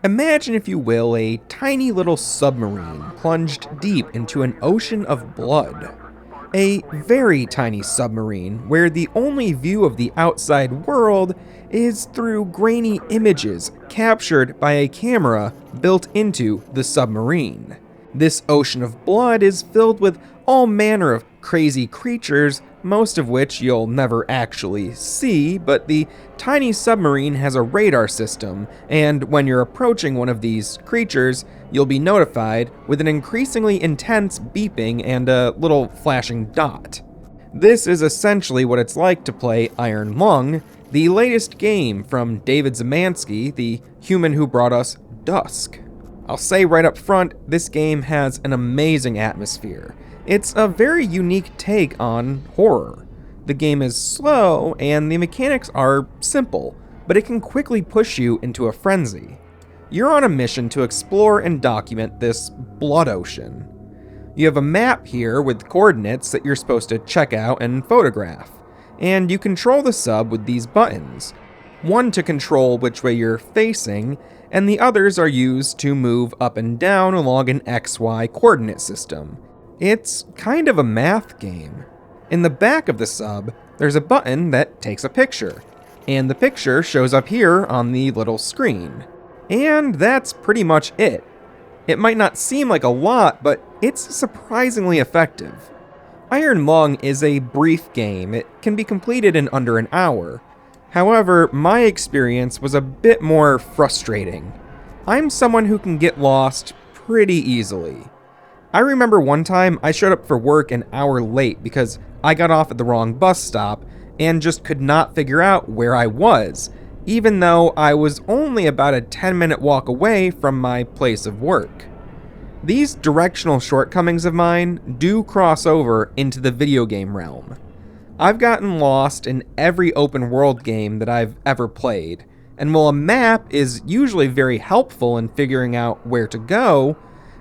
Imagine, if you will, a tiny little submarine plunged deep into an ocean of blood. A very tiny submarine where the only view of the outside world is through grainy images captured by a camera built into the submarine. This ocean of blood is filled with all manner of crazy creatures, most of which you'll never actually see, but the tiny submarine has a radar system, and when you're approaching one of these creatures, you'll be notified with an increasingly intense beeping and a little flashing dot. This is essentially what it's like to play Iron Lung, the latest game from David Zemansky, the human who brought us Dusk. I'll say right up front, this game has an amazing atmosphere. It's a very unique take on horror. The game is slow and the mechanics are simple, but it can quickly push you into a frenzy. You're on a mission to explore and document this blood ocean. You have a map here with coordinates that you're supposed to check out and photograph, and you control the sub with these buttons. One to control which way you're facing, and the others are used to move up and down along an XY coordinate system. It's kind of a math game. In the back of the sub, there's a button that takes a picture, and the picture shows up here on the little screen. And that's pretty much it. It might not seem like a lot, but it's surprisingly effective. Iron Lung is a brief game. It can be completed in under an hour. However, my experience was a bit more frustrating. I'm someone who can get lost pretty easily. I remember one time I showed up for work an hour late because I got off at the wrong bus stop and just could not figure out where I was, even though I was only about a 10-minute walk away from my place of work. These directional shortcomings of mine do cross over into the video game realm. I've gotten lost in every open world game that I've ever played, and while a map is usually very helpful in figuring out where to go,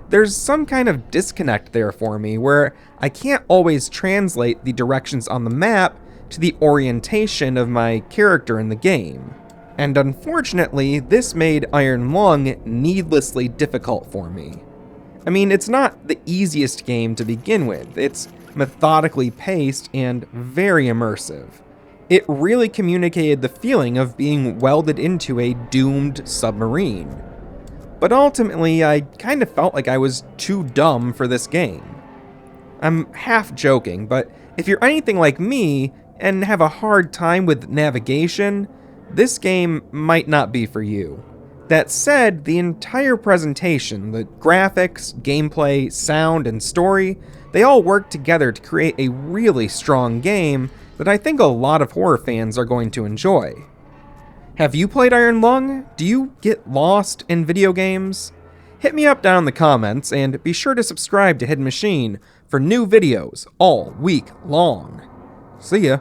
there's some kind of disconnect there for me where I can't always translate the directions on the map to the orientation of my character in the game. And unfortunately, this made Iron Lung needlessly difficult for me. I mean, it's not the easiest game to begin with. It's methodically paced and very immersive. It really communicated the feeling of being welded into a doomed submarine. But ultimately, I kind of felt like I was too dumb for this game. I'm half joking, but if you're anything like me and have a hard time with navigation, this game might not be for you. That said, the entire presentation, the graphics, gameplay, sound, and story, they all work together to create a really strong game that I think a lot of horror fans are going to enjoy. Have you played Iron Lung? Do you get lost in video games? Hit me up down in the comments, and be sure to subscribe to Hidden Machine for new videos all week long. See ya!